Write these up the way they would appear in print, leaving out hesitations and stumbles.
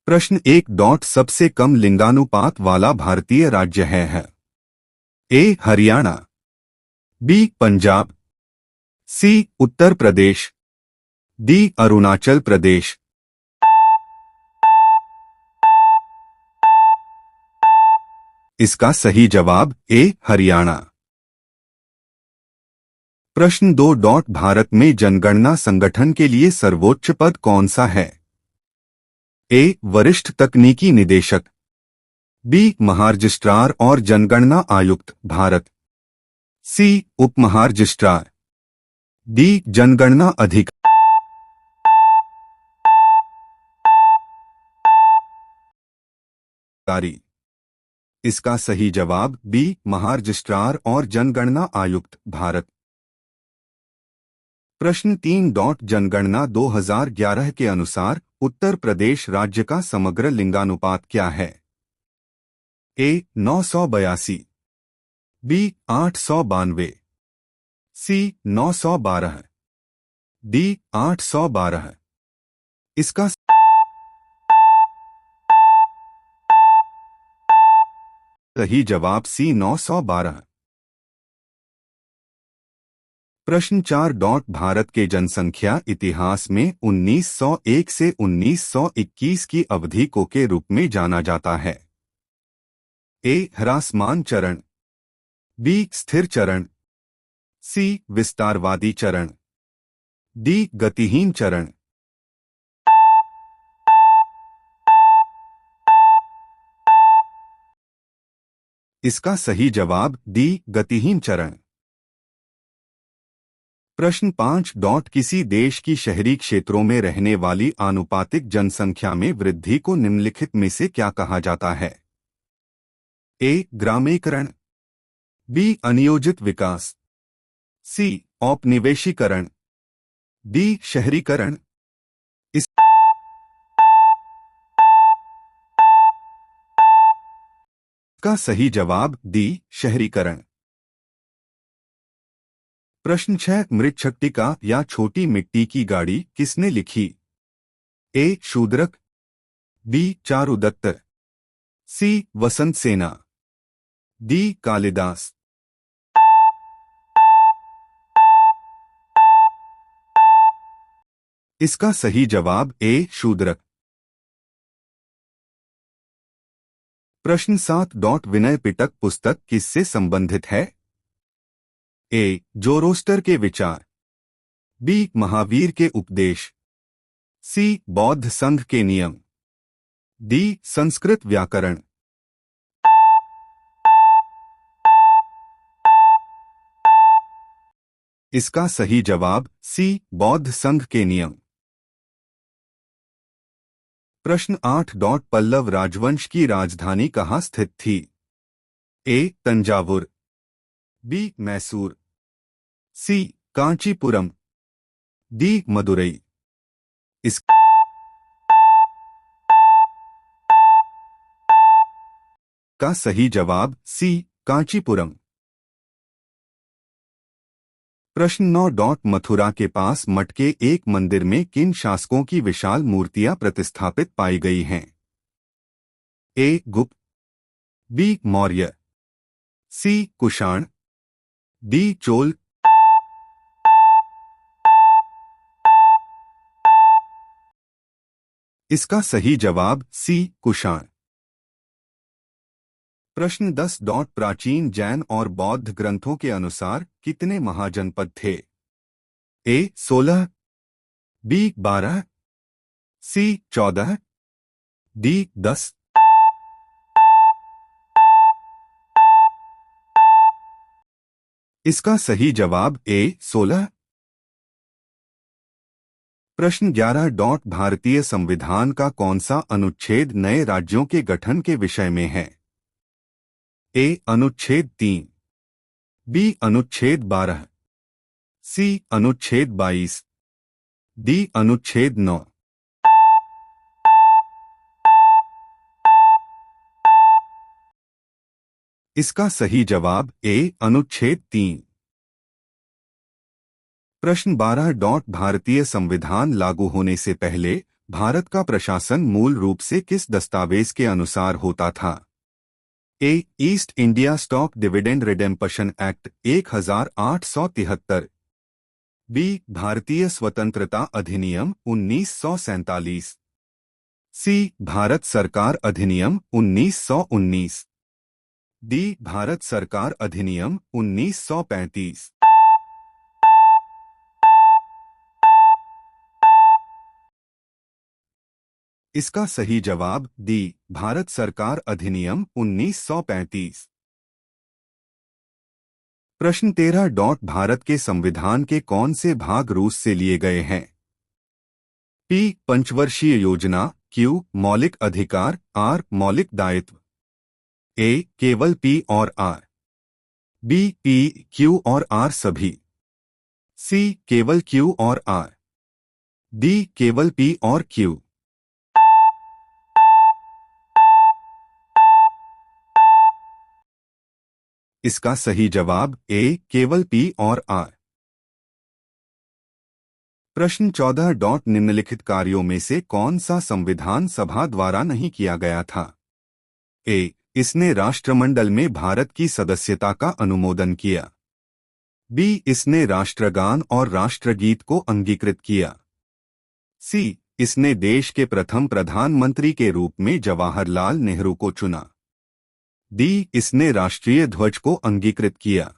प्रश्न 1. सबसे कम लिंगानुपात वाला भारतीय राज्य है? ए. हरियाणा, बी. पंजाब, सी. उत्तर प्रदेश, डी. अरुणाचल प्रदेश। इसका सही जवाब ए. हरियाणा। प्रश्न 2. भारत में जनगणना संगठन के लिए सर्वोच्च पद कौन सा है? ए. वरिष्ठ तकनीकी निदेशक, बी. महारजिस्ट्रार और जनगणना आयुक्त भारत, सी. उप महारजिस्ट्रार, डी. जनगणना अधिकारी। इसका सही जवाब बी. महारजिस्ट्रार और जनगणना आयुक्त भारत। प्रश्न 3. जनगणना 2011 के अनुसार उत्तर प्रदेश राज्य का समग्र लिंगानुपात क्या है? ए. 982, बी. 892, सी. 912, डी. 812। इसका सही जवाब सी. 912। प्रश्न 4. भारत के जनसंख्या इतिहास में 1901 से 1921 की अवधि को के रूप में जाना जाता है? ए. ह्रासमान चरण, बी. स्थिर चरण, सी. विस्तारवादी चरण, डी. गतिहीन चरण। इसका सही जवाब डी. गतिहीन चरण। प्रश्न 5. किसी देश की शहरी क्षेत्रों में रहने वाली आनुपातिक जनसंख्या में वृद्धि को निम्नलिखित में से क्या कहा जाता है? ए. ग्रामीकरण, बी. अनियोजित विकास, सी. औपनिवेशीकरण, डी. शहरीकरण। इसका सही जवाब डी. शहरीकरण। प्रश्न 6. मृच्छकटिका या छोटी मिट्टी की गाड़ी किसने लिखी? ए. शूद्रक, बी. चारुदत्त, सी. वसंत सेना, डी. कालिदास। इसका सही जवाब ए. शूद्रक। प्रश्न 7. विनय पिटक पुस्तक किससे संबंधित है? ए. जोरोस्टर के विचार, बी. महावीर के उपदेश, सी. बौद्ध संघ के नियम, डी. संस्कृत व्याकरण। इसका सही जवाब सी. बौद्ध संघ के नियम। प्रश्न 8. पल्लव राजवंश की राजधानी कहाँ स्थित थी? ए. तंजावुर, बी. मैसूर, सी. कांचीपुरम, डी. मदुरई। इसका सही जवाब सी. कांचीपुरम। प्रश्न 9. मथुरा के पास मठ के एक मंदिर में किन शासकों की विशाल मूर्तियां प्रतिस्थापित पाई गई हैं? ए. गुप्त, बी. मौर्य, सी. कुषाण, डी. चोल। इसका सही जवाब सी. कुषाण। प्रश्न 10. प्राचीन जैन और बौद्ध ग्रंथों के अनुसार कितने महाजनपद थे? ए. 16, बी. 12, सी. 14, डी. 10। इसका सही जवाब ए. 16। प्रश्न 11. भारतीय संविधान का कौन सा अनुच्छेद नए राज्यों के गठन के विषय में है? ए. अनुच्छेद 3, बी. अनुच्छेद 12, सी. अनुच्छेद 22, डी. अनुच्छेद 9। इसका सही जवाब ए. अनुच्छेद 3। प्रश्न 12. भारतीय संविधान लागू होने से पहले भारत का प्रशासन मूल रूप से किस दस्तावेज के अनुसार होता था? A. East India Stock Dividend Redemption Act 1873। B. भारतीय स्वतंत्रता अधिनियम 1947। सी. भारत सरकार अधिनियम 1919। डी. भारत सरकार अधिनियम 1935। इसका सही जवाब डी. भारत सरकार अधिनियम 1935। प्रश्न 13. भारत के संविधान के कौन से भाग रूस से लिए गए हैं? पी. पंचवर्षीय योजना। क्यू. मौलिक अधिकार। आर. मौलिक दायित्व। ए. केवल पी और आर। बी. पी, क्यू और आर सभी। सी. केवल क्यू और आर। डी. केवल पी और क्यू। इसका सही जवाब ए. केवल पी और आर। प्रश्न 14. निम्नलिखित कार्यों में से कौन सा संविधान सभा द्वारा नहीं किया गया था? ए. इसने राष्ट्रमंडल में भारत की सदस्यता का अनुमोदन किया। बी. इसने राष्ट्रगान और राष्ट्रगीत को अंगीकृत किया। सी. इसने देश के प्रथम प्रधानमंत्री के रूप में जवाहरलाल नेहरू को चुना। डी. इसने राष्ट्रीय ध्वज को अंगीकृत किया।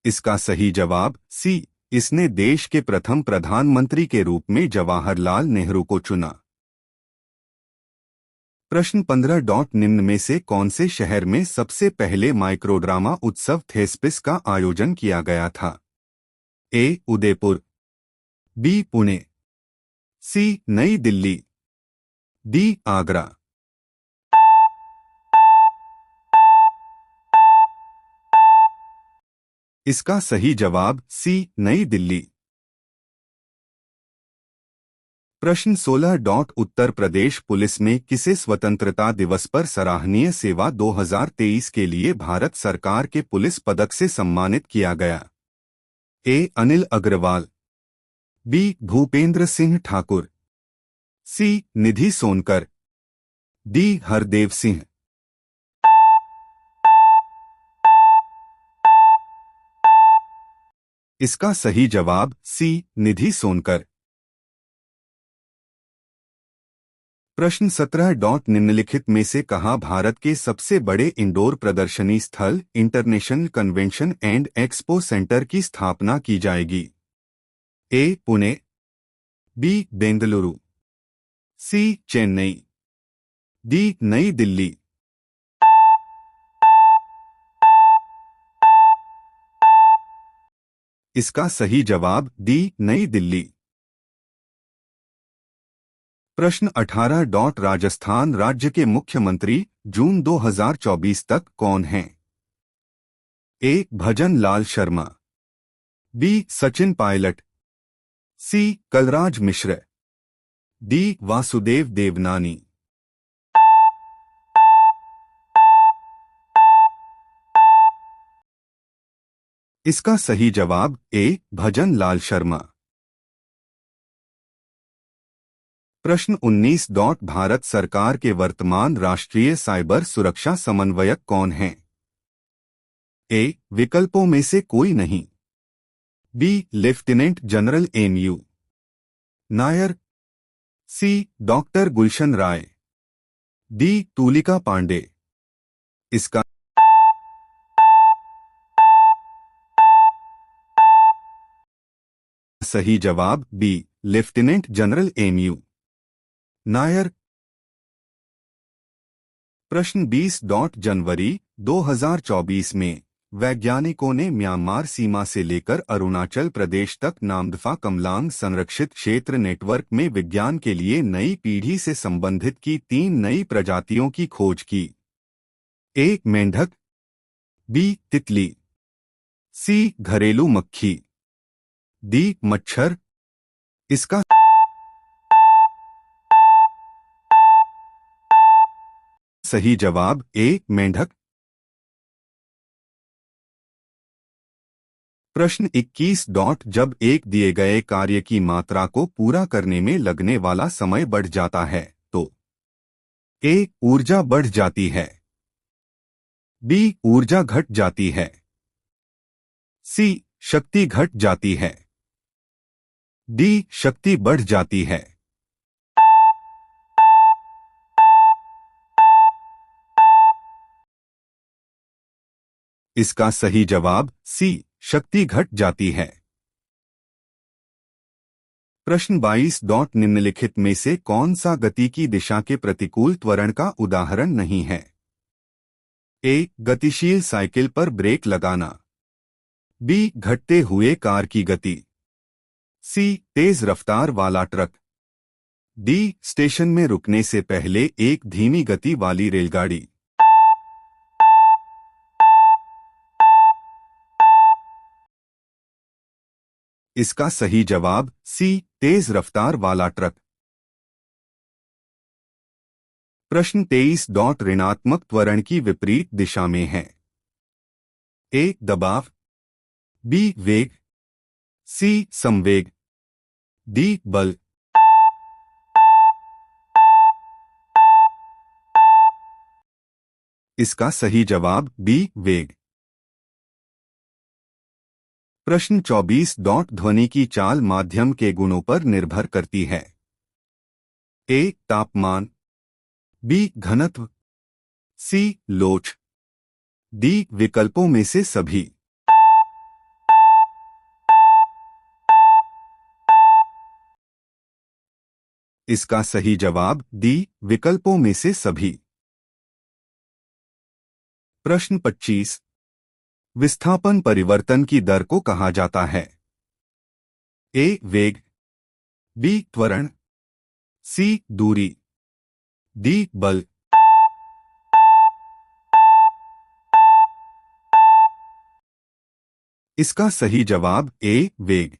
इसका सही जवाब सी. इसने देश के प्रथम प्रधानमंत्री के रूप में जवाहरलाल नेहरू को चुना। प्रश्न 15. निम्न में से कौन से शहर में सबसे पहले माइक्रोड्रामा उत्सव थेस्पिस का आयोजन किया गया था? ए. उदयपुर। बी. पुणे। सी. नई दिल्ली। डी. आगरा। इसका सही जवाब सी. नई दिल्ली। प्रश्न 16. उत्तर प्रदेश पुलिस में किसे स्वतंत्रता दिवस पर सराहनीय सेवा 2023 के लिए भारत सरकार के पुलिस पदक से सम्मानित किया गया? ए. अनिल अग्रवाल। बी. भूपेंद्र सिंह ठाकुर। सी. निधि सोनकर। डी. हरदेव सिंह। इसका सही जवाब सी. निधि सोनकर। प्रश्न 17. निम्नलिखित में से कहाँ भारत के सबसे बड़े इंडोर प्रदर्शनी स्थल international convention and expo centre की स्थापना की जाएगी? ए. पुणे। बी. बेंगलुरु। सी. चेन्नई। डी. नई दिल्ली। इसका सही जवाब डी. नई दिल्ली। प्रश्न 18. राजस्थान राज्य के मुख्यमंत्री जून 2024 तक कौन हैं? ए. भजन लाल शर्मा। बी. सचिन पायलट। सी. कलराज मिश्र। डी. वासुदेव देवनानी। इसका सही जवाब ए. भजन लाल शर्मा। प्रश्न 19. भारत सरकार के वर्तमान राष्ट्रीय साइबर सुरक्षा समन्वयक कौन हैं? ए. विकल्पों में से कोई नहीं। B. Lieutenant general M U. Nair. C. Doctor Gulshan Rai. D. Tulika Pande. इसका सही जवाब B. Lieutenant general M U. Nair. प्रश्न 20. जनवरी 2024 में वैज्ञानिकों ने म्यांमार सीमा से लेकर अरुणाचल प्रदेश तक नामदफा कमलांग संरक्षित क्षेत्र नेटवर्क में विज्ञान के लिए नई पीढ़ी से संबंधित की 3 नई प्रजातियों की खोज की। ए. मेंढक। बी. तितली। सी. घरेलू मक्खी। डी. मच्छर। इसका सही जवाब ए. मेंढक। प्रश्न 21 जब एक दिए गए कार्य की मात्रा को पूरा करने में लगने वाला समय बढ़ जाता है तो ए ऊर्जा बढ़ जाती है, बी ऊर्जा घट जाती है, सी शक्ति घट जाती है, डी शक्ति बढ़ जाती है। इसका सही जवाब सी शक्ति घट जाती है। प्रश्न 22 निम्नलिखित में से कौन सा गति की दिशा के प्रतिकूल त्वरण का उदाहरण नहीं है? ए गतिशील साइकिल पर ब्रेक लगाना, बी घटते हुए कार की गति, सी तेज रफ्तार वाला ट्रक, डी स्टेशन में रुकने से पहले एक धीमी गति वाली रेलगाड़ी। इसका सही जवाब सी तेज रफ्तार वाला ट्रक। प्रश्न 23 ऋणात्मक त्वरण की विपरीत दिशा में है। ए दबाव, बी वेग, सी संवेग, डी बल। इसका सही जवाब बी वेग। प्रश्न 24 ध्वनि की चाल माध्यम के गुणों पर निर्भर करती है। ए तापमान, बी घनत्व, सी लोच, डी विकल्पों में से सभी। इसका सही जवाब डी विकल्पों में से सभी। प्रश्न 25 विस्थापन परिवर्तन की दर को कहा जाता है। ए वेग, बी त्वरण, सी दूरी, डी बल। इसका सही जवाब ए वेग।